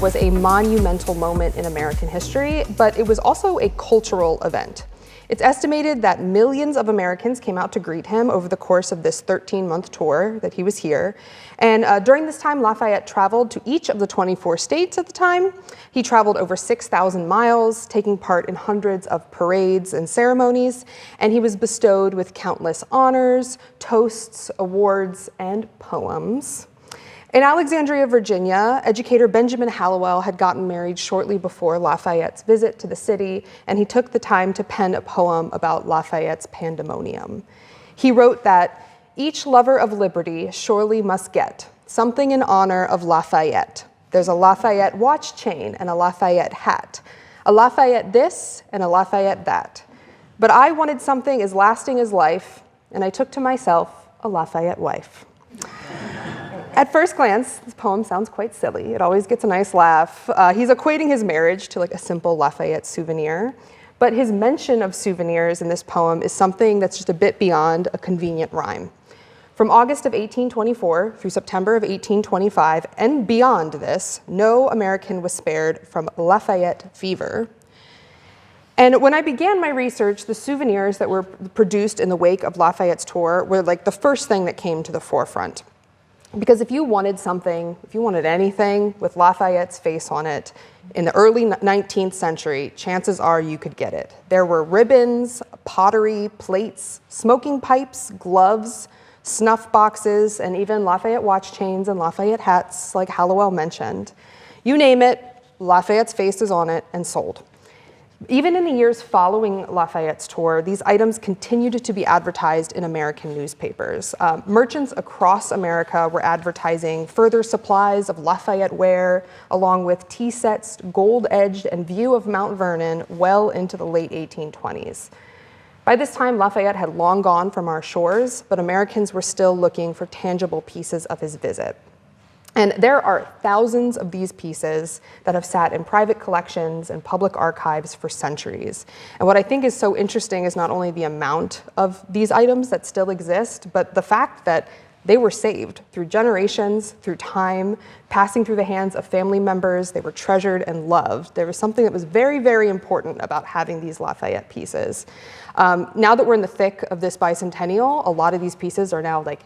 was a monumental moment in American history, but it was also a cultural event. It's estimated that millions of Americans came out to greet him over the course of this 13-month tour that he was here. And during this time, Lafayette traveled to each of the 24 states at the time. He traveled over 6,000 miles, taking part in hundreds of parades and ceremonies, and he was bestowed with countless honors, toasts, awards, and poems. In Alexandria, Virginia, educator Benjamin Hallowell had gotten married shortly before Lafayette's visit to the city, and he took the time to pen a poem about Lafayette's pandemonium. He wrote that each lover of liberty surely must get something in honor of Lafayette. There's a Lafayette watch chain and a Lafayette hat, a Lafayette this and a Lafayette that. But I wanted something as lasting as life, and I took to myself a Lafayette wife. At first glance, this poem sounds quite silly. It always gets a nice laugh. He's equating his marriage to like a simple Lafayette souvenir, but his mention of souvenirs in this poem is something that's just a bit beyond a convenient rhyme. From August of 1824 through September of 1825, and beyond this, no American was spared from Lafayette fever. And when I began my research, the souvenirs that were produced in the wake of Lafayette's tour were like the first thing that came to the forefront. Because if you wanted something, if you wanted anything with Lafayette's face on it in the early 19th century, chances are you could get it. There were ribbons, pottery, plates, smoking pipes, gloves, snuff boxes, and even Lafayette watch chains and Lafayette hats, like Hallowell mentioned. You name it, Lafayette's face is on it and sold. Even in the years following Lafayette's tour, these items continued to be advertised in American newspapers. Merchants across America were advertising further supplies of Lafayette ware, along with tea sets, gold-edged, and view of Mount Vernon well into the late 1820s. By this time, Lafayette had long gone from our shores, but Americans were still looking for tangible pieces of his visit. And there are thousands of these pieces that have sat in private collections and public archives for centuries. And what I think is so interesting is not only the amount of these items that still exist, but the fact that they were saved through generations, through time, passing through the hands of family members. They were treasured and loved. There was something that was very, very important about having these Lafayette pieces. Now that we're in the thick of this bicentennial, a lot of these pieces are now like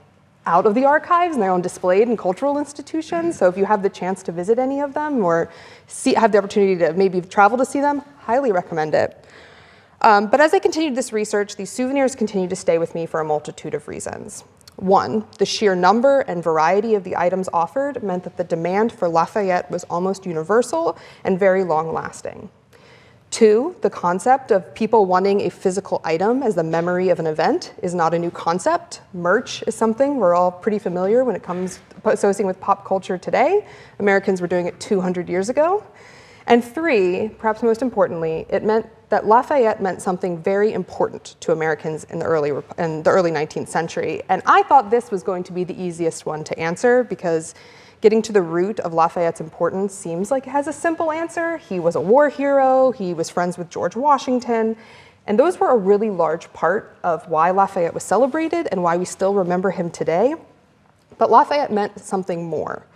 out of the archives and they're on displayed in cultural institutions. So if you have the chance to visit any of them or have the opportunity to maybe travel to see them, highly recommend it. But as I continued this research, these souvenirs continued to stay with me for a multitude of reasons. One, the sheer number and variety of the items offered meant that the demand for Lafayette was almost universal and very long-lasting. Two, the concept of people wanting a physical item as the memory of an event is not a new concept. Merch is something we're all pretty familiar when it comes associating with pop culture today. Americans were doing it 200 years ago. And three, perhaps most importantly, it meant that Lafayette meant something very important to Americans in the early 19th century. And I thought this was going to be the easiest one to answer because getting to the root of Lafayette's importance seems like it has a simple answer. He was a war hero, he was friends with George Washington, and those were a really large part of why Lafayette was celebrated and why we still remember him today. But Lafayette meant something more.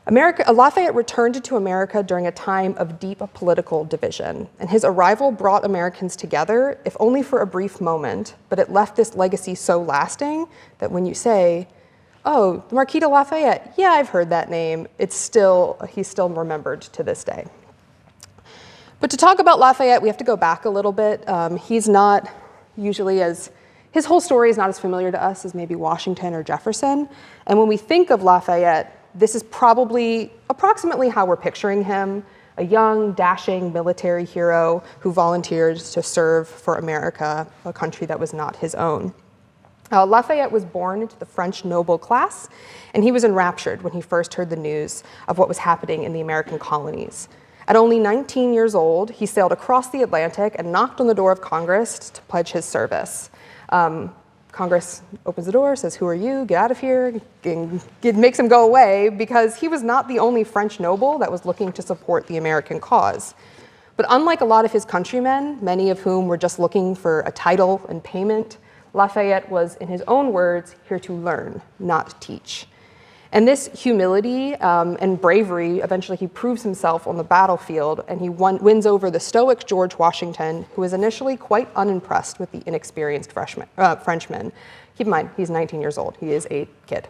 Lafayette returned to America during a time of deep political division, and his arrival brought Americans together, if only for a brief moment, but it left this legacy so lasting that when you say, oh, the Marquis de Lafayette, yeah, I've heard that name, he's still remembered to this day. But to talk about Lafayette, we have to go back a little bit. His whole story is not as familiar to us as maybe Washington or Jefferson. And when we think of Lafayette, this is probably approximately how we're picturing him, a young, dashing military hero who volunteered to serve for America, a country that was not his own. Lafayette was born into the French noble class, and he was enraptured when he first heard the news of what was happening in the American colonies. At only 19 years old, he sailed across the Atlantic and knocked on the door of Congress to pledge his service. Congress opens the door, says, "Who are you? Get out of here." It makes him go away because he was not the only French noble that was looking to support the American cause. But unlike a lot of his countrymen, many of whom were just looking for a title and payment, Lafayette was, in his own words, here to learn, not teach. And this humility and bravery, eventually he proves himself on the battlefield, and he wins over the stoic George Washington, who was initially quite unimpressed with the inexperienced Frenchman. Keep in mind, he's 19 years old. He is a kid.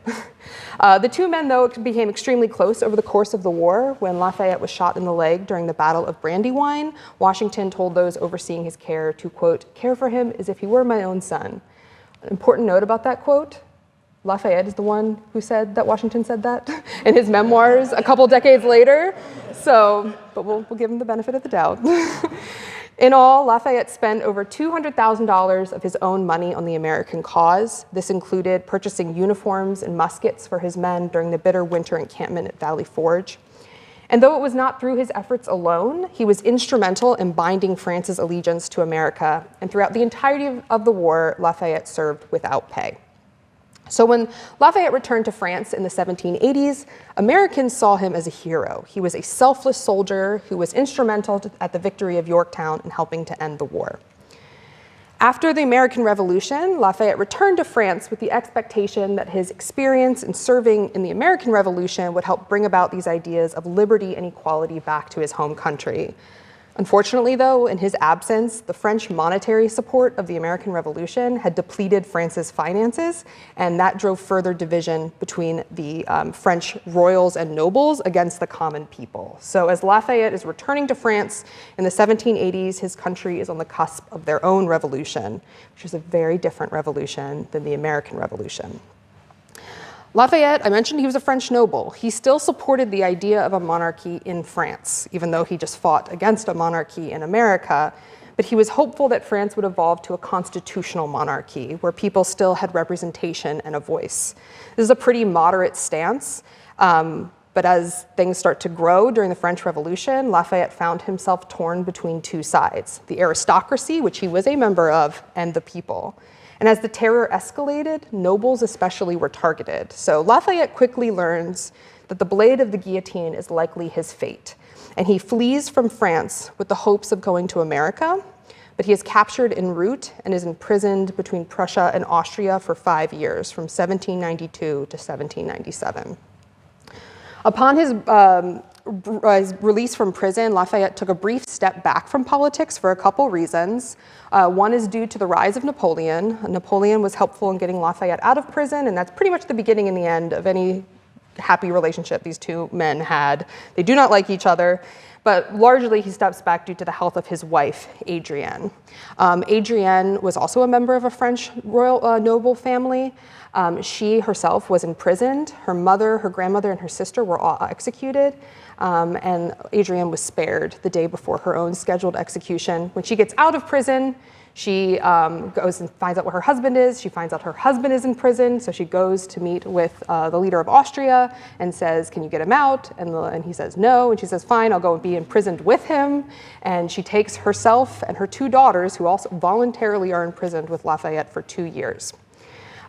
The two men, though, became extremely close over the course of the war. When Lafayette was shot in the leg during the Battle of Brandywine, Washington told those overseeing his care to, quote, care for him as if he were my own son. An important note about that quote: Lafayette is the one who said that Washington said that in his memoirs a couple decades later. So, but we'll give him the benefit of the doubt. In all, Lafayette spent over $200,000 of his own money on the American cause. This included purchasing uniforms and muskets for his men during the bitter winter encampment at Valley Forge. And though it was not through his efforts alone, he was instrumental in binding France's allegiance to America. And throughout the entirety of the war, Lafayette served without pay. So when Lafayette returned to France in the 1780s, Americans saw him as a hero. He was a selfless soldier who was instrumental at the victory of Yorktown in helping to end the war. After the American Revolution, Lafayette returned to France with the expectation that his experience in serving in the American Revolution would help bring about these ideas of liberty and equality back to his home country. Unfortunately, though, in his absence, the French monetary support of the American Revolution had depleted France's finances, and that drove further division between the French royals and nobles against the common people. So as Lafayette is returning to France in the 1780s, his country is on the cusp of their own revolution, which is a very different revolution than the American Revolution. Lafayette, I mentioned he was a French noble. He still supported the idea of a monarchy in France, even though he just fought against a monarchy in America. But he was hopeful that France would evolve to a constitutional monarchy where people still had representation and a voice. This is a pretty moderate stance, but as things start to grow during the French Revolution, Lafayette found himself torn between two sides: the aristocracy, which he was a member of, and the people. And as the terror escalated, nobles especially were targeted. So Lafayette quickly learns that the blade of the guillotine is likely his fate. And he flees from France with the hopes of going to America, but he is captured en route and is imprisoned between Prussia and Austria for 5 years, from 1792 to 1797. Upon his release from prison, Lafayette took a brief step back from politics for a couple reasons. One is due to the rise of Napoleon. Napoleon was helpful in getting Lafayette out of prison, and that's pretty much the beginning and the end of any happy relationship these two men had. They do not like each other, but largely he steps back due to the health of his wife, Adrienne. Adrienne was also a member of a French royal noble family. She herself was imprisoned. Her mother, her grandmother, and her sister were all executed. And Adrienne was spared the day before her own scheduled execution. When she gets out of prison, she goes and finds out where her husband is. She finds out her husband is in prison, so she goes to meet with the leader of Austria and says, can you get him out? And he says no, and she says, fine, I'll go and be imprisoned with him. And she takes herself and her 2 daughters, who also voluntarily are imprisoned with Lafayette for 2 years.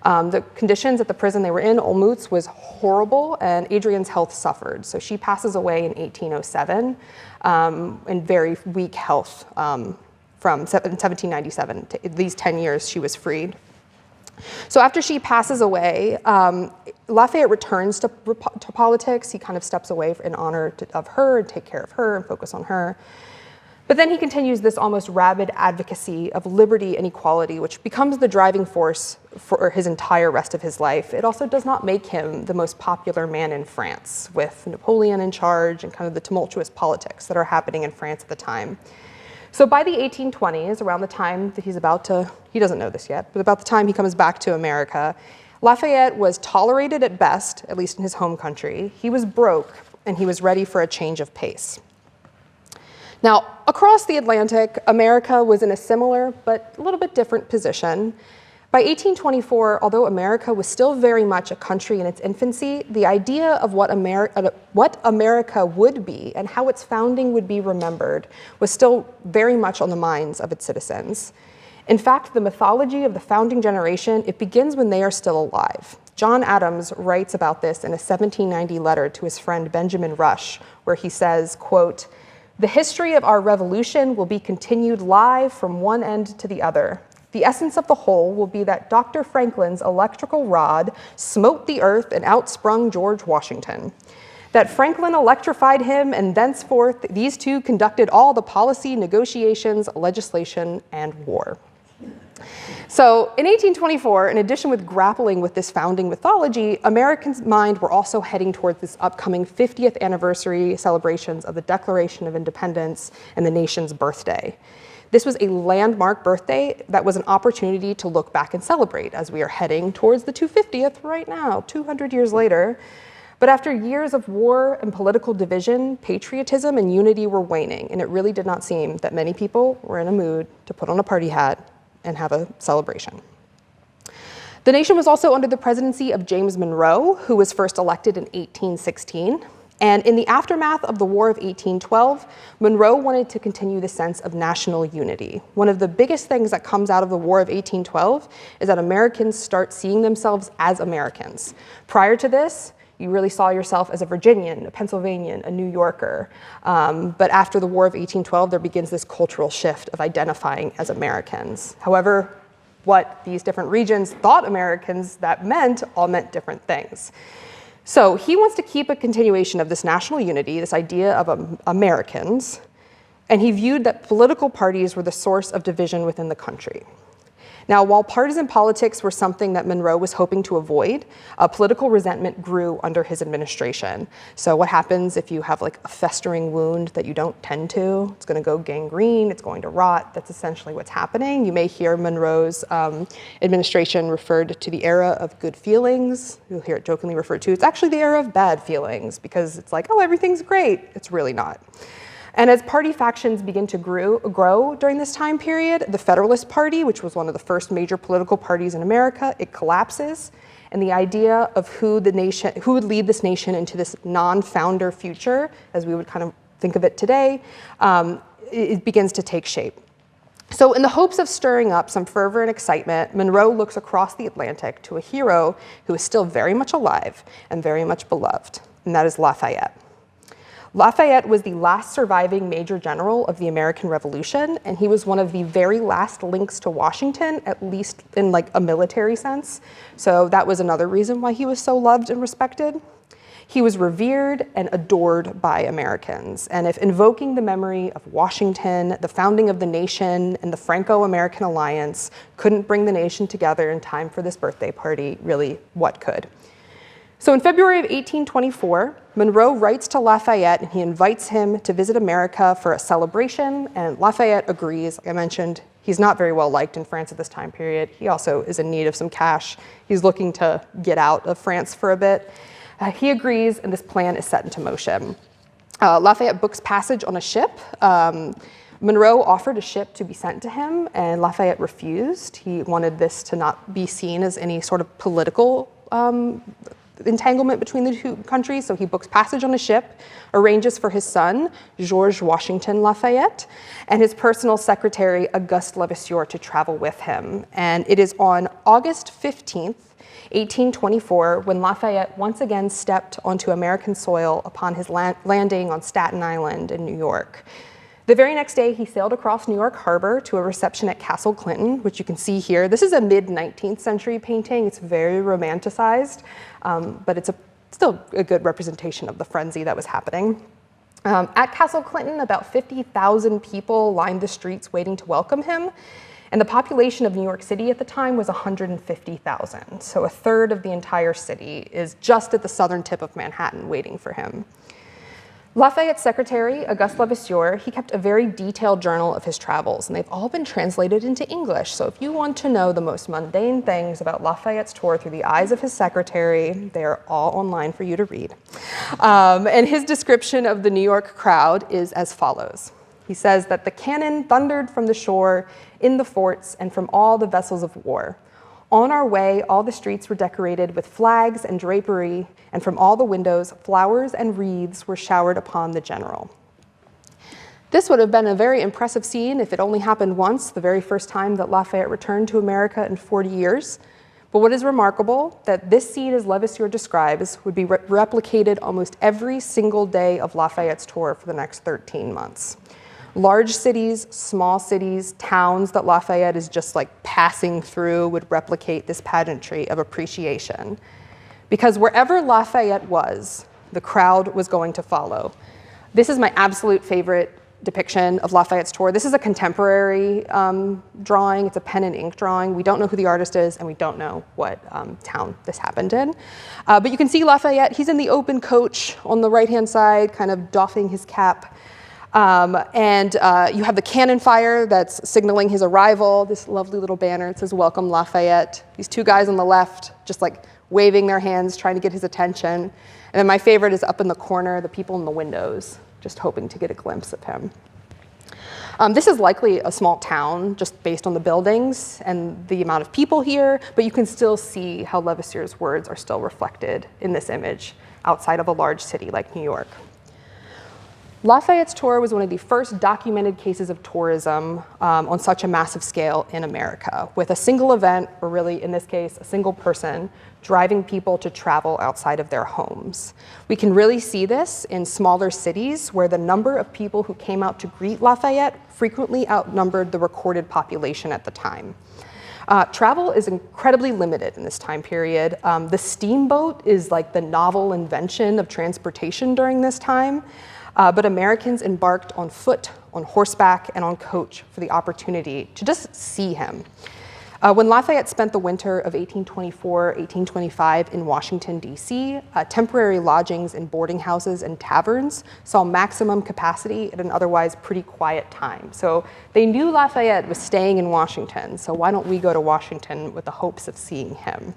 The conditions at the prison they were in, Olmütz, was horrible, and Adrienne's health suffered. So she passes away in 1807 in very weak health from 1797 to these 10 years she was freed. So after she passes away, Lafayette returns to politics. He kind of steps away in honor of her and take care of her and focus on her. But then he continues this almost rabid advocacy of liberty and equality, which becomes the driving force for his entire rest of his life. It also does not make him the most popular man in France, with Napoleon in charge and kind of the tumultuous politics that are happening in France at the time. So by the 1820s, around the time that he doesn't know this yet, but about the time he comes back to America, Lafayette was tolerated at best, at least in his home country. He was broke, and he was ready for a change of pace. Now, across the Atlantic, America was in a similar but a little bit different position. By 1824, although America was still very much a country in its infancy, the idea of what America would be and how its founding would be remembered was still very much on the minds of its citizens. In fact, the mythology of the founding generation, it begins when they are still alive. John Adams writes about this in a 1790 letter to his friend Benjamin Rush, where he says, quote, "The history of our revolution will be continued live from one end to the other. The essence of the whole will be that Dr. Franklin's electrical rod smote the earth and outsprung George Washington. That Franklin electrified him, and thenceforth these two conducted all the policy, negotiations, legislation, and war. So in 1824, in addition with grappling with this founding mythology, Americans' mind were also heading towards this upcoming 50th anniversary celebrations of the Declaration of Independence and the nation's birthday. This was a landmark birthday that was an opportunity to look back and celebrate as we are heading towards the 250th right now, 200 years later. But after years of war and political division, patriotism and unity were waning, and it really did not seem that many people were in a mood to put on a party hat and have a celebration. The nation was also under the presidency of James Monroe, who was first elected in 1816. And in the aftermath of the War of 1812, Monroe wanted to continue the sense of national unity. One of the biggest things that comes out of the War of 1812 is that Americans start seeing themselves as Americans. Prior to this, you really saw yourself as a Virginian, a Pennsylvanian, a New Yorker. But after the War of 1812, there begins this cultural shift of identifying as Americans. However, what these different regions thought Americans that meant all meant different things. So he wants to keep a continuation of this national unity, this idea of Americans, and he viewed that political parties were the source of division within the country. Now, while partisan politics were something that Monroe was hoping to avoid, political resentment grew under his administration. So what happens if you have like a festering wound that you don't tend to? It's going to go gangrene, it's going to rot. That's essentially what's happening. You may hear Monroe's administration referred to the era of good feelings. You'll hear it jokingly referred to. It's actually the era of bad feelings because it's like, oh, everything's great. It's really not. And as party factions begin to grow during this time period, the Federalist Party, which was one of the first major political parties in America, it collapses. And the idea of who would lead this nation into this non-founder future, as we would kind of think of it today, it begins to take shape. So in the hopes of stirring up some fervor and excitement, Monroe looks across the Atlantic to a hero who is still very much alive and very much beloved, and that is Lafayette. Lafayette was the last surviving major general of the American Revolution, and he was one of the very last links to Washington, at least in like a military sense. So that was another reason why he was so loved and respected. He was revered and adored by Americans. And if invoking the memory of Washington, the founding of the nation, and the Franco-American alliance couldn't bring the nation together in time for this birthday party, really, what could? So in February of 1824, Monroe writes to Lafayette and he invites him to visit America for a celebration, and Lafayette agrees. Like I mentioned, he's not very well liked in France at this time period. He also is in need of some cash. He's looking to get out of France for a bit. He agrees, and this plan is set into motion. Lafayette books passage on a ship. Monroe offered a ship to be sent to him, and Lafayette refused. He wanted this to not be seen as any sort of political entanglement between the two countries, so he books passage on a ship, arranges for his son, George Washington Lafayette, and his personal secretary, Auguste Levasseur, to travel with him. And it is on August 15th, 1824, when Lafayette once again stepped onto American soil upon his landing on Staten Island in New York. The very next day, he sailed across New York Harbor to a reception at Castle Clinton, which you can see here. This is a mid-19th century painting. It's very romanticized, but it's still a good representation of the frenzy that was happening. At Castle Clinton, about 50,000 people lined the streets waiting to welcome him, and the population of New York City at the time was 150,000. So a third of the entire city is just at the southern tip of Manhattan waiting for him. Lafayette's secretary, Auguste Levasseur, he kept a very detailed journal of his travels, and they've all been translated into English. So if you want to know the most mundane things about Lafayette's tour through the eyes of his secretary, they are all online for you to read. And his description of the New York crowd is as follows. He says that the cannon thundered from the shore, in the forts, and from all the vessels of war. On our way, all the streets were decorated with flags and drapery, and from all the windows, flowers and wreaths were showered upon the general. This would have been a very impressive scene if it only happened once, the very first time that Lafayette returned to America in 40 years. But what is remarkable, that this scene, as Levasseur describes, would be replicated almost every single day of Lafayette's tour for the next 13 months. Large cities, small cities, towns that Lafayette is just like passing through would replicate this pageantry of appreciation. Because wherever Lafayette was, the crowd was going to follow. This is my absolute favorite depiction of Lafayette's tour. This is a contemporary drawing. It's a pen and ink drawing. We don't know who the artist is, and we don't know what town this happened in. But you can see Lafayette. He's in the open coach on the right-hand side, kind of doffing his cap. And you have the cannon fire that's signaling his arrival, this lovely little banner. It says, "Welcome, Lafayette." These two guys on the left just like waving their hands, trying to get his attention. And then my favorite is up in the corner, the people in the windows, just hoping to get a glimpse of him. This is likely a small town, just based on the buildings and the amount of people here, but you can still see how Levasseur's words are still reflected in this image outside of a large city like New York. Lafayette's tour was one of the first documented cases of tourism on such a massive scale in America, with a single event, or really in this case, a single person, driving people to travel outside of their homes. We can really see this in smaller cities where the number of people who came out to greet Lafayette frequently outnumbered the recorded population at the time. Travel is incredibly limited in this time period. The steamboat is like the novel invention of transportation during this time. But Americans embarked on foot, on horseback, and on coach for the opportunity to just see him. When Lafayette spent the winter of 1824-1825 in Washington, D.C., temporary lodgings in boarding houses and taverns saw maximum capacity at an otherwise pretty quiet time. So they knew Lafayette was staying in Washington, so why don't we go to Washington with the hopes of seeing him?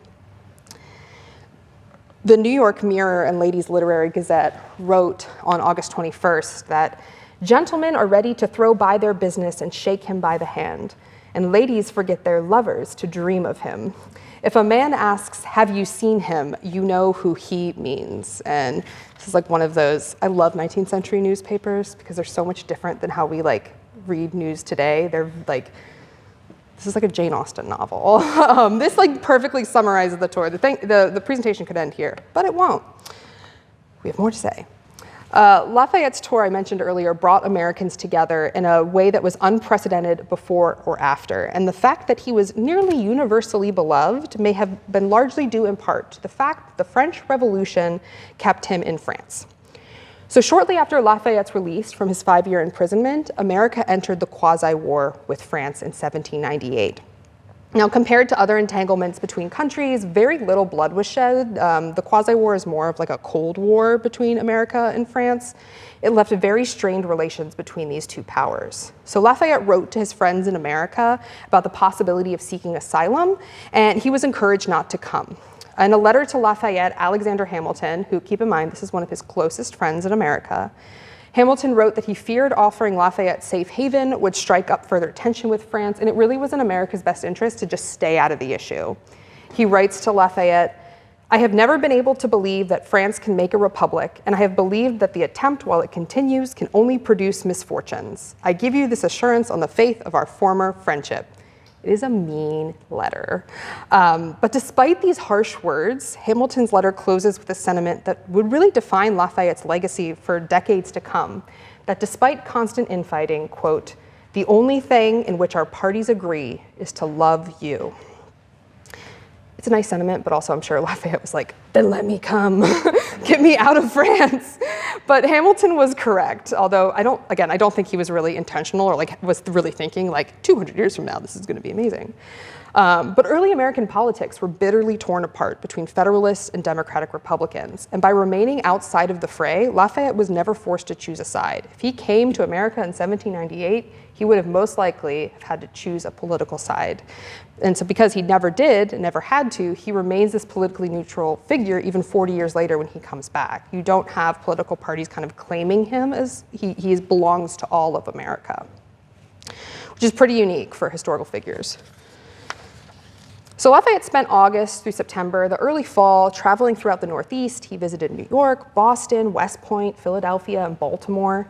The New York Mirror and Ladies' Literary Gazette wrote on August 21st that gentlemen are ready to throw by their business and shake him by the hand, and ladies forget their lovers to dream of him. If a man asks, "Have you seen him?" you know who he means. And this is like one of those, I love 19th century newspapers because they're so much different than how we like read news today. They're like, this is like a Jane Austen novel. This like perfectly summarizes the tour. The presentation could end here, but it won't. We have more to say. Lafayette's tour I mentioned earlier brought Americans together in a way that was unprecedented before or after. And the fact that he was nearly universally beloved may have been largely due in part to the fact that the French Revolution kept him in France. So shortly after Lafayette's release from his 5-year imprisonment, America entered the quasi-war with France in 1798. Now, compared to other entanglements between countries, very little blood was shed. The quasi-war is more of like a Cold War between America and France. It left very strained relations between these two powers. So Lafayette wrote to his friends in America about the possibility of seeking asylum, and he was encouraged not to come. In a letter to Lafayette, Alexander Hamilton, who, keep in mind, this is one of his closest friends in America, Hamilton wrote that he feared offering Lafayette safe haven would strike up further tension with France, and it really was in America's best interest to just stay out of the issue. He writes to Lafayette, "I have never been able to believe that France can make a republic, and I have believed that the attempt, while it continues, can only produce misfortunes. I give you this assurance on the faith of our former friendship." It is a mean letter. But despite these harsh words, Hamilton's letter closes with a sentiment that would really define Lafayette's legacy for decades to come, that despite constant infighting, quote, "the only thing in which our parties agree is to love you." It's a nice sentiment, but also I'm sure Lafayette was like, then let me come, get me out of France. But Hamilton was correct, although I don't think he was really intentional or like was really thinking like 200 years from now, this is gonna be amazing. But early American politics were bitterly torn apart between Federalists and Democratic Republicans. And by remaining outside of the fray, Lafayette was never forced to choose a side. If he came to America in 1798, he would have most likely had to choose a political side. And so because he never did, and never had to, he remains this politically neutral figure even 40 years later when he comes back. You don't have political parties kind of claiming him as he belongs to all of America, which is pretty unique for historical figures. So Lafayette spent August through September, the early fall, traveling throughout the Northeast. He visited New York, Boston, West Point, Philadelphia, and Baltimore.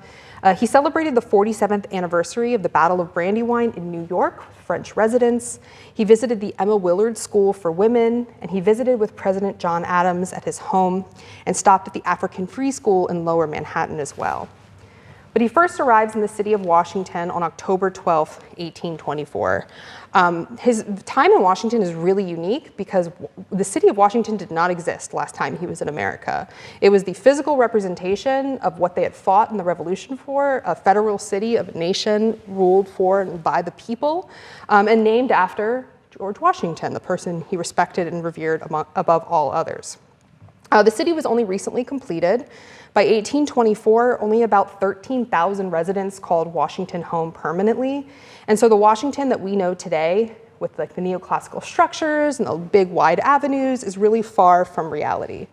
He celebrated the 47th anniversary of the Battle of Brandywine in New York with French residents. He visited the Emma Willard School for Women, and he visited with President John Adams at his home and stopped at the African Free School in Lower Manhattan as well. But he first arrives in the city of Washington on October 12, 1824. His time in Washington is really unique because the city of Washington did not exist last time he was in America. It was the physical representation of what they had fought in the Revolution for, a federal city of a nation ruled for and by the people, and named after George Washington, the person he respected and revered above all others. The city was only recently completed. By 1824, only about 13,000 residents called Washington home permanently. And so the Washington that we know today, with like the neoclassical structures and the big wide avenues, is really far from reality.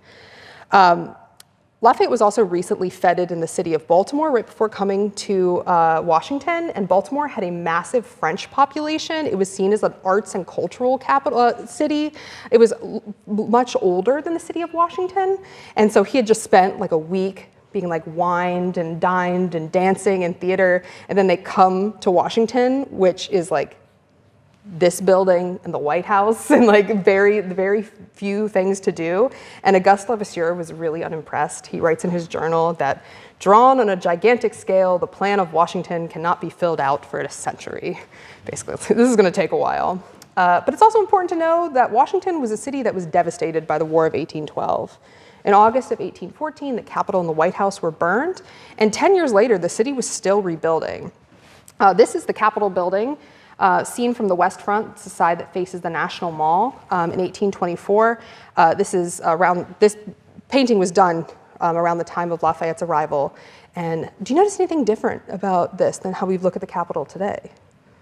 Lafayette was also recently feted in the city of Baltimore right before coming to Washington, and Baltimore had a massive French population. It was seen as an arts and cultural capital city. It was much older than the city of Washington, and so he had just spent like a week being like wined and dined and dancing in theater, and then they come to Washington, which is like this building and the White House and like very few things to do. And Auguste Lavoisier was really unimpressed. He writes in his journal that drawn on a gigantic scale, the plan of Washington cannot be filled out for a century. Basically, this is going to take a while. But it's also important to know that Washington was a city that was devastated by the War of 1812. In August of 1814, the Capitol and the White House were burned. And 10 years later, the city was still rebuilding. This is the Capitol building. Seen from the west front, it's the side that faces the National Mall. In 1824, this painting was done around the time of Lafayette's arrival. And do you notice anything different about this than how we look at the Capitol today?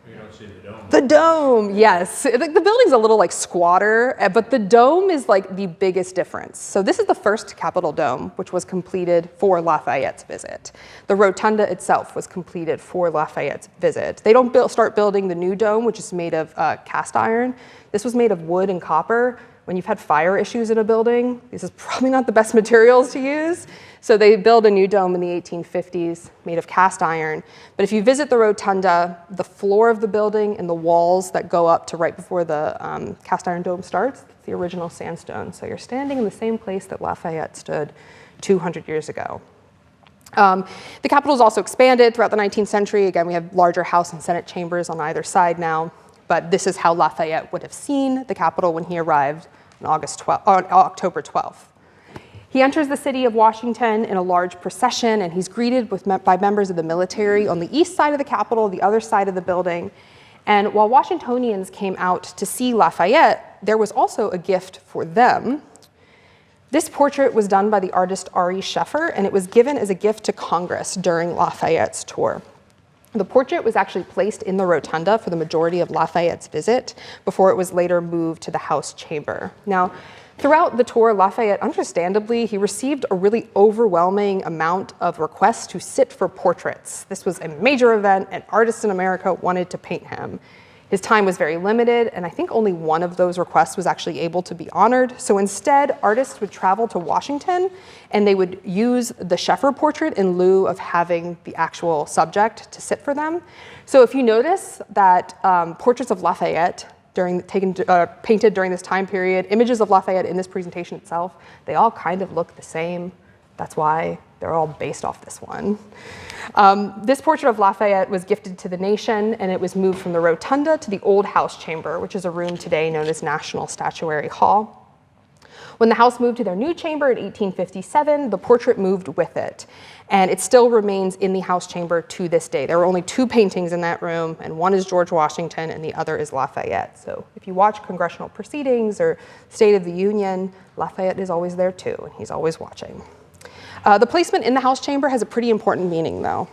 You don't see the dome. The dome, yes. The building's a little like squatter, but the dome is like the biggest difference. So this is the first Capitol dome, which was completed for Lafayette's visit. The rotunda itself was completed for Lafayette's visit. They don't start building the new dome, which is made of cast iron. This was made of wood and copper. When you've had fire issues in a building, this is probably not the best materials to use. So they build a new dome in the 1850s made of cast iron. But if you visit the rotunda, the floor of the building and the walls that go up to right before the cast iron dome starts, it's the original sandstone. So you're standing in the same place that Lafayette stood 200 years ago. The Capitol is also expanded throughout the 19th century. Again, we have larger House and Senate chambers on either side now. But this is how Lafayette would have seen the Capitol when he arrived on October 12th. He enters the city of Washington in a large procession, and he's greeted by members of the military on the east side of the Capitol, the other side of the building. And while Washingtonians came out to see Lafayette, there was also a gift for them. This portrait was done by the artist Ari Scheffer, and it was given as a gift to Congress during Lafayette's tour. The portrait was actually placed in the rotunda for the majority of Lafayette's visit before it was later moved to the House chamber. Now, throughout the tour, Lafayette, understandably, he received a really overwhelming amount of requests to sit for portraits. This was a major event, and artists in America wanted to paint him. His time was very limited, and I think only one of those requests was actually able to be honored. So instead, artists would travel to Washington, and they would use the Scheffer portrait in lieu of having the actual subject to sit for them. So if you notice that portraits of Lafayette painted during this time period, images of Lafayette in this presentation itself, they all kind of look the same. That's why they're all based off this one. This portrait of Lafayette was gifted to the nation, and it was moved from the rotunda to the old House chamber, which is a room today known as National Statuary Hall. When the House moved to their new chamber in 1857, the portrait moved with it, and it still remains in the House chamber to this day. There are only two paintings in that room, and one is George Washington, and the other is Lafayette. So if you watch congressional proceedings or State of the Union, Lafayette is always there too, and he's always watching. The placement in the House chamber has a pretty important meaning, though.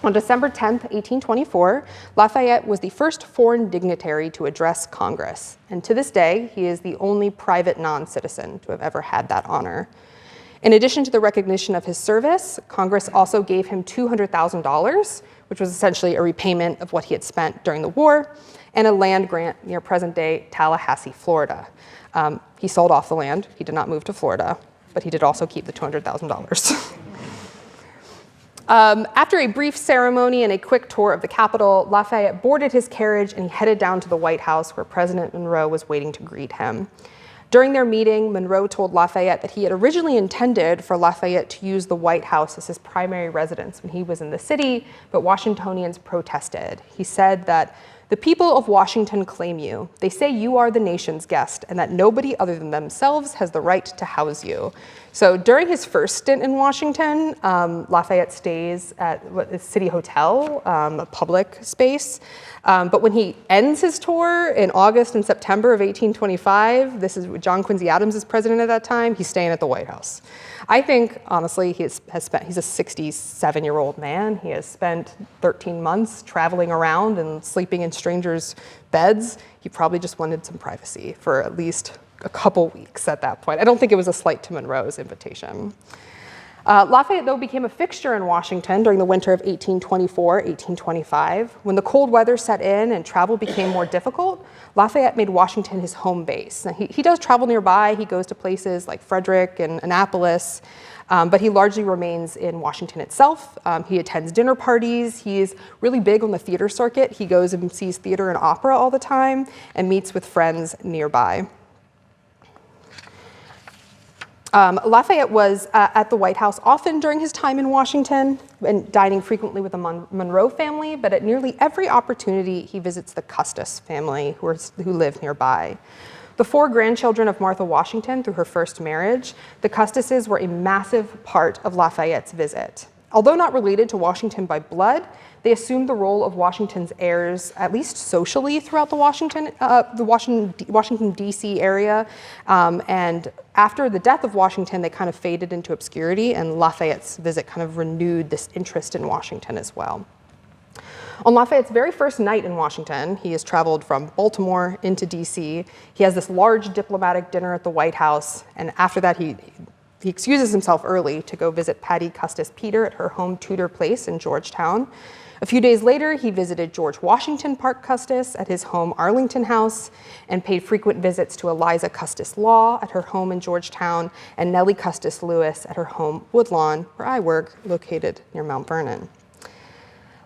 On December 10th, 1824, Lafayette was the first foreign dignitary to address Congress. And to this day, he is the only private non-citizen to have ever had that honor. In addition to the recognition of his service, Congress also gave him $200,000, which was essentially a repayment of what he had spent during the war, and a land grant near present-day Tallahassee, Florida. He sold off the land. He did not move to Florida, but he did also keep the $200,000. After a brief ceremony and a quick tour of the Capitol, Lafayette boarded his carriage and he headed down to the White House where President Monroe was waiting to greet him. During their meeting, Monroe told Lafayette that he had originally intended for Lafayette to use the White House as his primary residence when he was in the city, but Washingtonians protested. He said that the people of Washington claim you. They say you are the nation's guest and that nobody other than themselves has the right to house you. So during his first stint in Washington, Lafayette stays at the City Hotel, a public space. But when he ends his tour in August and September of 1825, this is John Quincy Adams is president at that time, he's staying at the White House. I think, honestly, he's a 67-year-old man. He has spent 13 months traveling around and sleeping in strangers' beds. He probably just wanted some privacy for at least a couple weeks at that point. I don't think it was a slight to Monroe's invitation. Lafayette, though, became a fixture in Washington during the winter of 1824-1825. When the cold weather set in and travel became more difficult, Lafayette made Washington his home base. Now, he does travel nearby. He goes to places like Frederick and Annapolis, but he largely remains in Washington itself. He attends dinner parties. He's really big on the theater circuit. He goes and sees theater and opera all the time and meets with friends nearby. Lafayette was at the White House often during his time in Washington and dining frequently with the Monroe family, but at nearly every opportunity he visits the Custis family who live nearby. The 4 grandchildren of Martha Washington through her first marriage, the Custises were a massive part of Lafayette's visit. Although not related to Washington by blood, they assumed the role of Washington's heirs, at least socially, throughout the Washington, D.C. area. And after the death of Washington, they kind of faded into obscurity, and Lafayette's visit kind of renewed this interest in Washington as well. On Lafayette's very first night in Washington, he has traveled from Baltimore into D.C. He has this large diplomatic dinner at the White House, and after that, he excuses himself early to go visit Patty Custis Peter at her home Tudor Place in Georgetown. A few days later, he visited George Washington Parke Custis at his home Arlington House and paid frequent visits to Eliza Custis Law at her home in Georgetown and Nellie Custis Lewis at her home Woodlawn, where I work, located near Mount Vernon.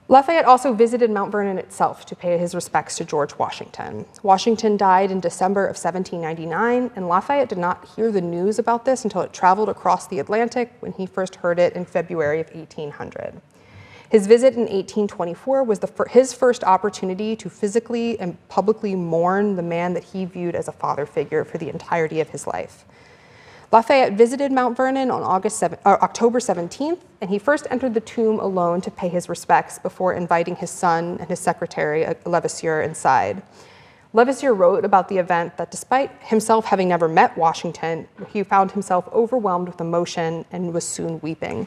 Lafayette also visited Mount Vernon itself to pay his respects to George Washington. Washington died in December of 1799, and Lafayette did not hear the news about this until it traveled across the Atlantic when he first heard it in February of 1800. His visit in 1824 was his first opportunity to physically and publicly mourn the man that he viewed as a father figure for the entirety of his life. Lafayette visited Mount Vernon on October 17th, and he first entered the tomb alone to pay his respects before inviting his son and his secretary, Levasseur, inside. Levasseur wrote about the event that despite himself having never met Washington, he found himself overwhelmed with emotion and was soon weeping.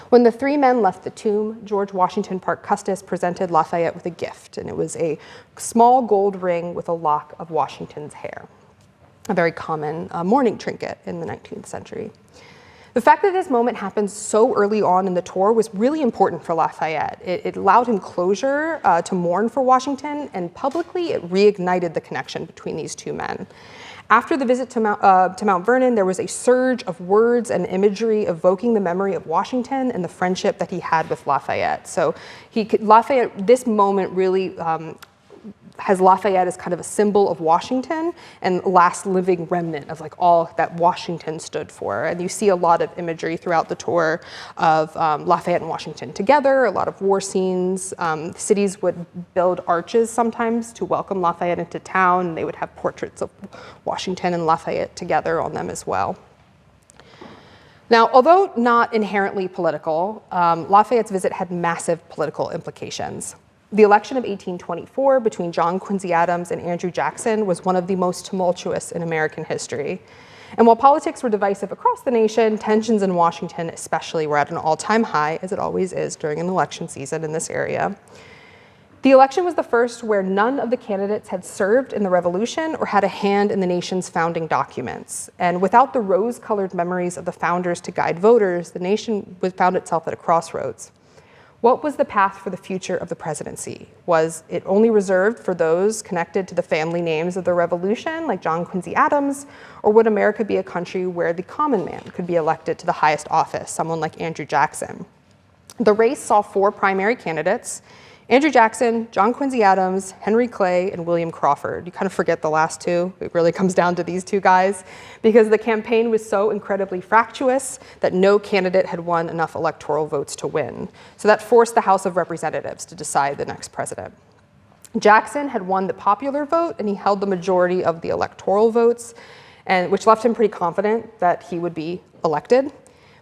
When the 3 men left the tomb, George Washington Parke Custis presented Lafayette with a gift, and it was a small gold ring with a lock of Washington's hair, a very common mourning trinket in the 19th century. The fact that this moment happened so early on in the tour was really important for Lafayette. It allowed him closure to mourn for Washington, and publicly it reignited the connection between these 2 men. After the visit to Mount Vernon, there was a surge of words and imagery evoking the memory of Washington and the friendship that he had with Lafayette. So this moment really has Lafayette as kind of a symbol of Washington and last living remnant of like all that Washington stood for. And you see a lot of imagery throughout the tour of Lafayette and Washington together, a lot of war scenes. Cities would build arches sometimes to welcome Lafayette into town, and they would have portraits of Washington and Lafayette together on them as well. Now, although not inherently political, Lafayette's visit had massive political implications. The election of 1824 between John Quincy Adams and Andrew Jackson was one of the most tumultuous in American history. And while politics were divisive across the nation, tensions in Washington especially were at an all-time high, as it always is during an election season in this area. The election was the first where none of the candidates had served in the Revolution or had a hand in the nation's founding documents. And without the rose-colored memories of the founders to guide voters, the nation found itself at a crossroads. What was the path for the future of the presidency? Was it only reserved for those connected to the family names of the Revolution, like John Quincy Adams, or would America be a country where the common man could be elected to the highest office, someone like Andrew Jackson? The race saw 4 primary candidates, Andrew Jackson, John Quincy Adams, Henry Clay, and William Crawford. You kind of forget the last two. It really comes down to these two guys because the campaign was so incredibly fractious that no candidate had won enough electoral votes to win. So that forced the House of Representatives to decide the next president. Jackson had won the popular vote and he held the majority of the electoral votes, which left him pretty confident that he would be elected.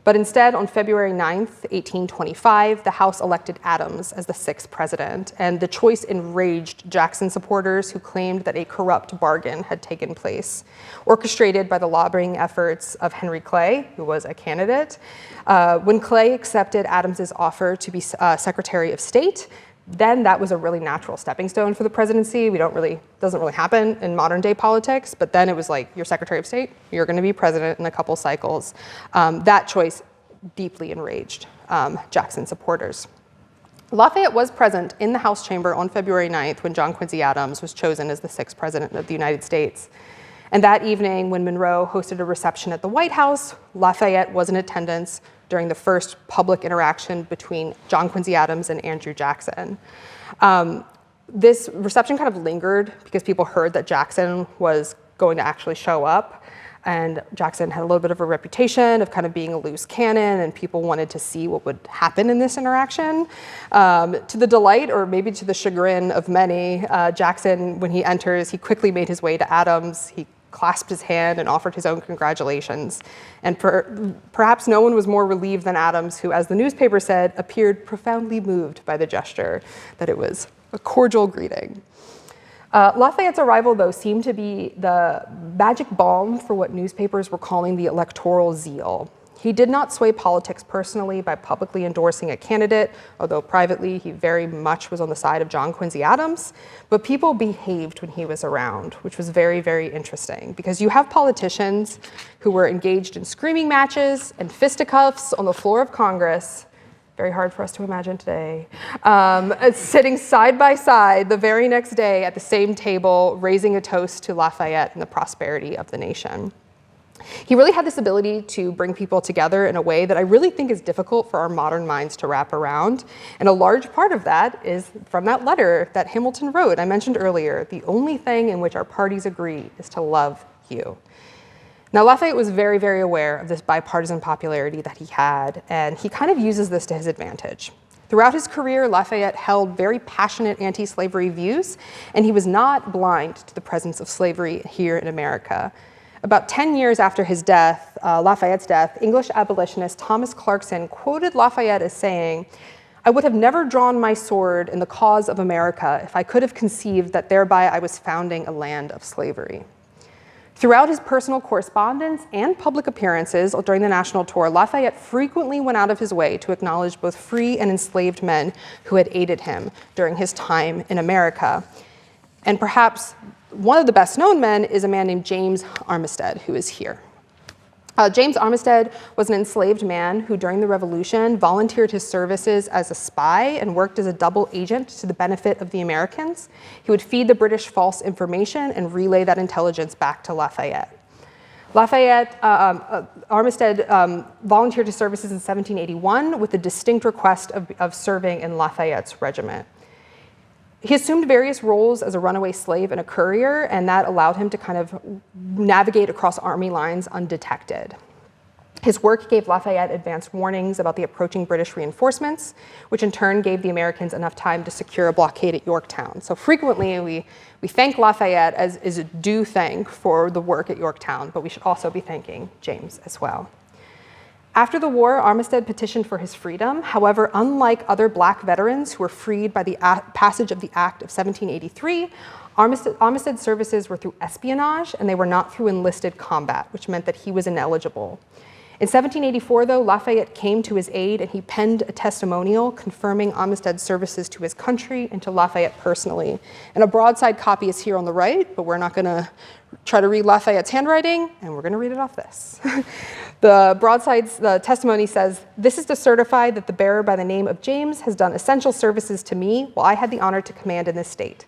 But instead, on February 9th, 1825, the House elected Adams as the sixth president, and the choice enraged Jackson supporters who claimed that a corrupt bargain had taken place, orchestrated by the lobbying efforts of Henry Clay, who was a candidate. When Clay accepted Adams's offer to be Secretary of State, then that was a really natural stepping stone for the presidency. Doesn't really happen in modern day politics, but then it was like, you're Secretary of State, you're gonna be president in a couple cycles. That choice deeply enraged Jackson supporters. Lafayette was present in the House chamber on February 9th when John Quincy Adams was chosen as the sixth president of the United States. And that evening, when Monroe hosted a reception at the White House, Lafayette was in attendance during the first public interaction between John Quincy Adams and Andrew Jackson. This reception kind of lingered because people heard that Jackson was going to actually show up. And Jackson had a little bit of a reputation of kind of being a loose cannon, and people wanted to see what would happen in this interaction. To the delight, or maybe to the chagrin of many, Jackson, when he enters, he quickly made his way to Adams. He clasped his hand and offered his own congratulations. And perhaps no one was more relieved than Adams, who, as the newspaper said, appeared profoundly moved by the gesture, that it was a cordial greeting. Lafayette's arrival, though, seemed to be the magic balm for what newspapers were calling the electoral zeal. He did not sway politics personally by publicly endorsing a candidate, although privately he very much was on the side of John Quincy Adams, but people behaved when he was around, which was very, very interesting, because you have politicians who were engaged in screaming matches and fisticuffs on the floor of Congress, very hard for us to imagine today, sitting side by side the very next day at the same table, raising a toast to Lafayette and the prosperity of the nation. He really had this ability to bring people together in a way that I really think is difficult for our modern minds to wrap around. And a large part of that is from that letter that Hamilton wrote. I mentioned earlier, the only thing in which our parties agree is to love you. Now, Lafayette was very, very aware of this bipartisan popularity that he had, and he kind of uses this to his advantage. Throughout his career, Lafayette held very passionate anti-slavery views, and he was not blind to the presence of slavery here in America. About 10 years after his death, Lafayette's death, English abolitionist Thomas Clarkson quoted Lafayette as saying, "I would have never drawn my sword in the cause of America if I could have conceived that thereby I was founding a land of slavery." Throughout his personal correspondence and public appearances during the national tour, Lafayette frequently went out of his way to acknowledge both free and enslaved men who had aided him during his time in America. And perhaps one of the best known men is a man named James Armistead, who is here. James Armistead was an enslaved man who during the Revolution volunteered his services as a spy and worked as a double agent to the benefit of the Americans. He would feed the British false information and relay that intelligence back to Lafayette. Armistead volunteered his services in 1781 with the distinct request of serving in Lafayette's regiment. He assumed various roles as a runaway slave and a courier, and that allowed him to kind of navigate across army lines undetected. His work gave Lafayette advanced warnings about the approaching British reinforcements, which in turn gave the Americans enough time to secure a blockade at Yorktown. So frequently we thank Lafayette as is a due thank for the work at Yorktown, but we should also be thanking James as well. After the war, Armistead petitioned for his freedom. However, unlike other black veterans who were freed by the passage of the Act of 1783, Armistead's services were through espionage, and they were not through enlisted combat, which meant that he was ineligible. In 1784, though, Lafayette came to his aid, and he penned a testimonial confirming Armistead's services to his country and to Lafayette personally. And a broadside copy is here on the right, but we're not going to try to read Lafayette's handwriting, and we're going to read it off this. The testimony says, "This is to certify that the bearer by the name of James has done essential services to me while I had the honor to command in this state.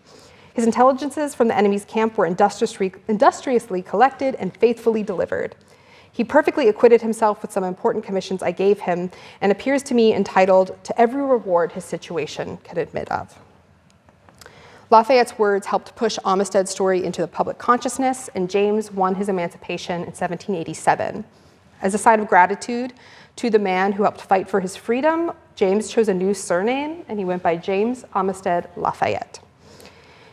His intelligences from the enemy's camp were industriously collected and faithfully delivered. He perfectly acquitted himself with some important commissions I gave him, and appears to me entitled to every reward his situation can admit of." Lafayette's words helped push Olmsted's story into the public consciousness, and James won his emancipation in 1787. As a sign of gratitude to the man who helped fight for his freedom, James chose a new surname, and he went by James Olmsted Lafayette.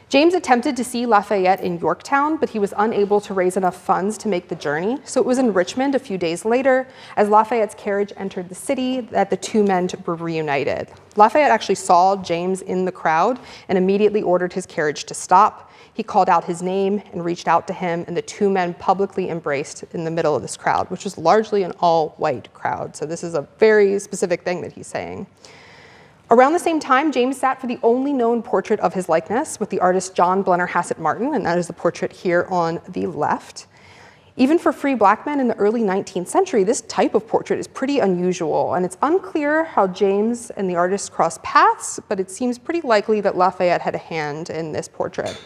James attempted to see Lafayette in Yorktown, but he was unable to raise enough funds to make the journey, so it was in Richmond a few days later, as Lafayette's carriage entered the city, that the two men were reunited. Lafayette actually saw James in the crowd and immediately ordered his carriage to stop. He called out his name and reached out to him, and the two men publicly embraced in the middle of this crowd, which was largely an all-white crowd, so this is a very specific thing that he's saying. Around the same time, James sat for the only known portrait of his likeness with the artist John Blennerhassett Martin, and that is the portrait here on the left. Even for free black men in the early 19th century, this type of portrait is pretty unusual, and it's unclear how James and the artist crossed paths, but it seems pretty likely that Lafayette had a hand in this portrait.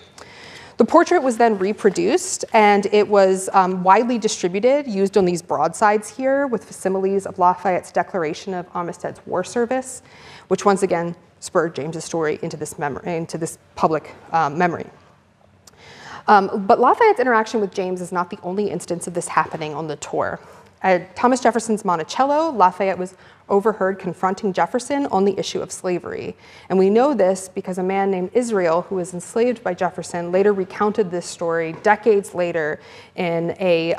The portrait was then reproduced, and it was widely distributed, used on these broadsides here with facsimiles of Lafayette's declaration of Olmsted's war service, which once again spurred James's story into this public memory. But Lafayette's interaction with James is not the only instance of this happening on the tour. At Thomas Jefferson's Monticello, Lafayette was overheard confronting Jefferson on the issue of slavery. And we know this because a man named Israel, who was enslaved by Jefferson, later recounted this story decades later in a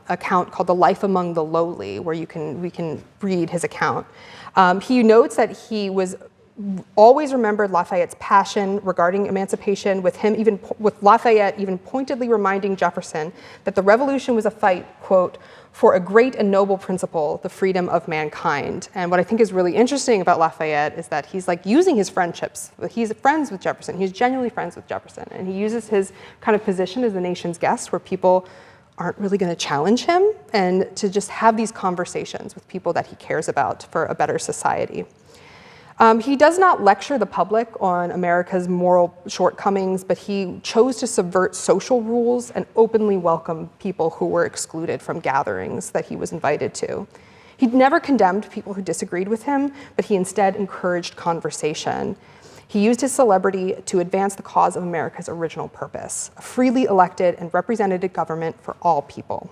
account called The Life Among the Lowly, where we can read his account. He notes that he was always remembered Lafayette's passion regarding emancipation, with Lafayette even pointedly reminding Jefferson that the revolution was a fight, quote, for a great and noble principle, the freedom of mankind. And what I think is really interesting about Lafayette is that he's like using his friendships. He's friends with Jefferson. He's genuinely friends with Jefferson. And he uses his kind of position as the nation's guest, where people aren't really going to challenge him, and to just have these conversations with people that he cares about for a better society. He does not lecture the public on America's moral shortcomings, but he chose to subvert social rules and openly welcome people who were excluded from gatherings that he was invited to. He never condemned people who disagreed with him, but he instead encouraged conversation. He used his celebrity to advance the cause of America's original purpose, a freely elected and representative government for all people.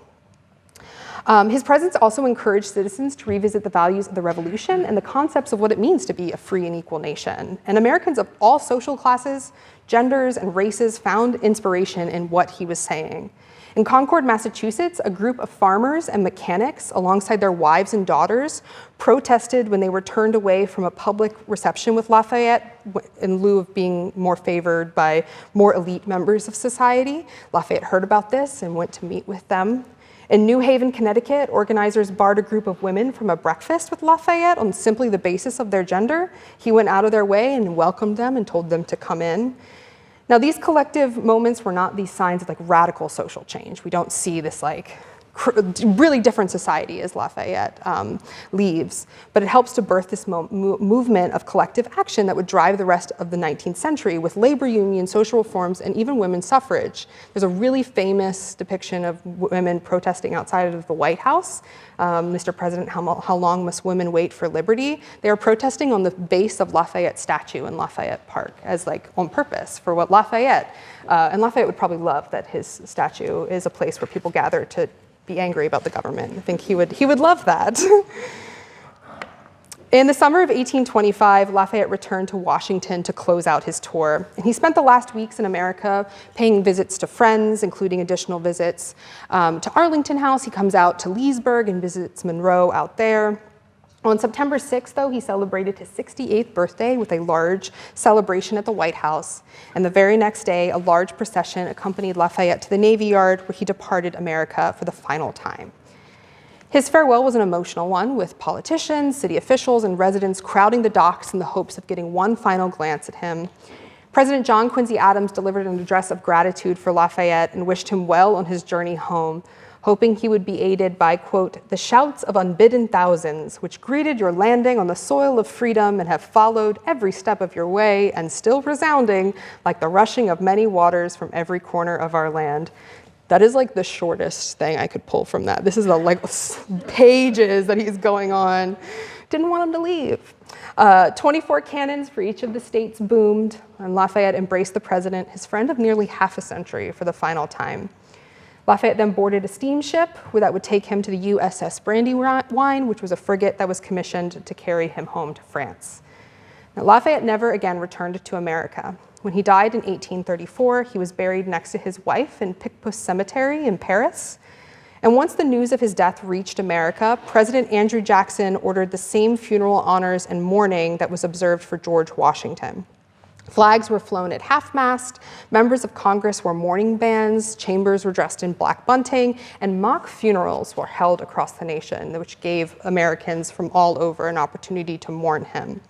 His presence also encouraged citizens to revisit the values of the Revolution and the concepts of what it means to be a free and equal nation. And Americans of all social classes, genders, and races found inspiration in what he was saying. In Concord, Massachusetts, a group of farmers and mechanics, alongside their wives and daughters, protested when they were turned away from a public reception with Lafayette in lieu of being more favored by more elite members of society. Lafayette heard about this and went to meet with them. In New Haven, Connecticut, organizers barred a group of women from a breakfast with Lafayette on simply the basis of their gender. He went out of their way and welcomed them and told them to come in. Now, these collective moments were not these signs of like radical social change. We don't see this like really different society as Lafayette leaves, but it helps to birth this movement of collective action that would drive the rest of the 19th century with labor unions, social reforms, and even women's suffrage. There's a really famous depiction of women protesting outside of the White House. Mr. President, how long must women wait for liberty? They are protesting on the base of Lafayette statue in Lafayette Park as like on purpose for what Lafayette, and Lafayette would probably love that his statue is a place where people gather to be angry about the government. I think he would love that. In the summer of 1825, Lafayette returned to Washington to close out his tour. And he spent the last weeks in America paying visits to friends, including additional visits to Arlington House. He comes out to Leesburg and visits Monroe out there. On September 6th, though, he celebrated his 68th birthday with a large celebration at the White House. And the very next day, a large procession accompanied Lafayette to the Navy Yard, where he departed America for the final time. His farewell was an emotional one, with politicians, city officials, and residents crowding the docks in the hopes of getting one final glance at him. President John Quincy Adams delivered an address of gratitude for Lafayette and wished him well on his journey home, hoping he would be aided by, quote, the shouts of unbidden thousands, which greeted your landing on the soil of freedom and have followed every step of your way, and still resounding like the rushing of many waters from every corner of our land. That is like the shortest thing I could pull from that. This is the like pages that he's going on didn't want him to leave. 24 cannons for each of the states boomed, and Lafayette embraced the president, his friend of nearly half a century, for the final time. Lafayette then boarded a steamship that would take him to the USS Brandywine, which was a frigate that was commissioned to carry him home to France. Now, Lafayette never again returned to America. When he died in 1834, he was buried next to his wife in Picpus Cemetery in Paris. And once the news of his death reached America, President Andrew Jackson ordered the same funeral honors and mourning that was observed for George Washington. Flags were flown at half-mast, members of Congress wore mourning bands, chambers were dressed in black bunting, and mock funerals were held across the nation, which gave Americans from all over an opportunity to mourn him.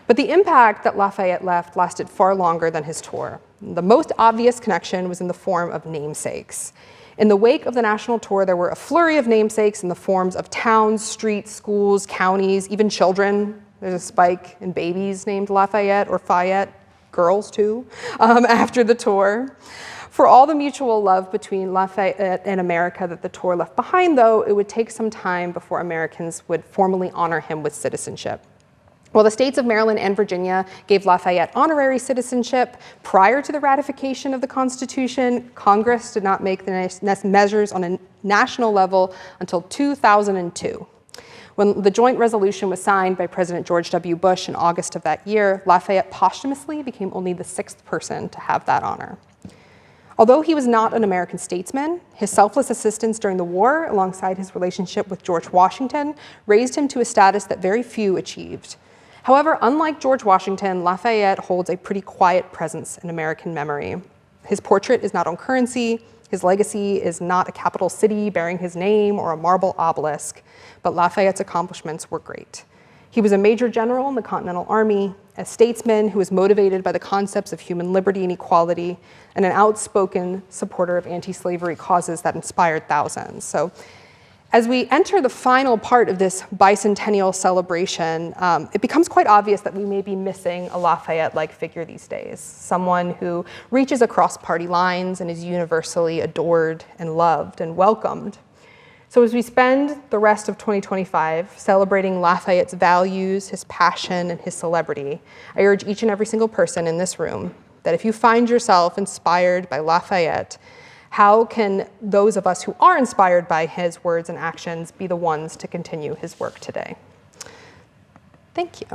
But the impact that Lafayette left lasted far longer than his tour. The most obvious connection was in the form of namesakes. In the wake of the national tour, there were a flurry of namesakes in the forms of towns, streets, schools, counties, even children. There's a spike in babies named Lafayette or Fayette, girls too, after the tour. For all the mutual love between Lafayette and America that the tour left behind, though, it would take some time before Americans would formally honor him with citizenship. While the states of Maryland and Virginia gave Lafayette honorary citizenship prior to the ratification of the Constitution, Congress did not make the measures on a national level until 2002. When the joint resolution was signed by President George W. Bush in August of that year, Lafayette posthumously became only the 6th person to have that honor. Although he was not an American statesman, his selfless assistance during the war, alongside his relationship with George Washington, raised him to a status that very few achieved. However, unlike George Washington, Lafayette holds a pretty quiet presence in American memory. His portrait is not on currency, his legacy is not a capital city bearing his name or a marble obelisk, but Lafayette's accomplishments were great. He was a major general in the Continental Army, a statesman who was motivated by the concepts of human liberty and equality, and an outspoken supporter of anti-slavery causes that inspired thousands. So, as we enter the final part of this bicentennial celebration, it becomes quite obvious that we may be missing a Lafayette-like figure these days, someone who reaches across party lines and is universally adored and loved and welcomed. So as we spend the rest of 2025 celebrating Lafayette's values, his passion, and his celebrity, I urge each and every single person in this room that if you find yourself inspired by Lafayette, how can those of us who are inspired by his words and actions be the ones to continue his work today? Thank you.